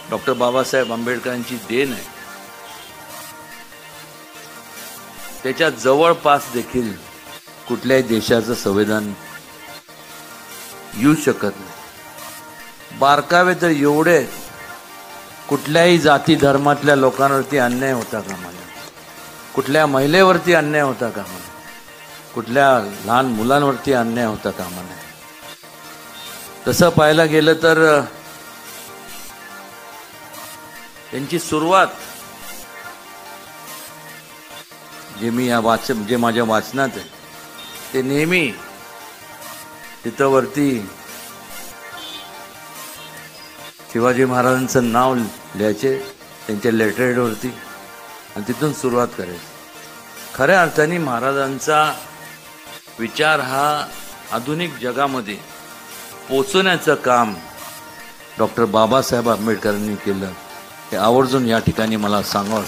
Doctor Babasaheb आंबेडकरांची देण आहे. त्याच्या जवळपास देखील कुठल्याही देशाचं संविधान येऊ शकत नाही. बारकावे तर एवढे, कुठल्याही जाती धर्मातल्या लोकांवरती अन्याय होता कामा नये, कुठल्या महिलेवरती अन्याय होता कामा नये, कुठल्या लहान मुलांवरती अन्याय होता कामा नये. तसं पाहायला गेलं तर त्यांची सुरुवात जे माझ्या वाचनात आहे ते नेहमी तिथं वरती शिवाजी महाराजांचं नाव लिहायचे त्यांच्या लेटरहेडवरती आणि तिथून सुरुवात करायची. खऱ्या अर्थाने महाराजांचा विचार हा आधुनिक जगामध्ये पोचवण्याचं काम डॉक्टर बाबासाहेब आंबेडकरांनी केलं. हे आवर्जून या ठिकाणी मला सांगावं.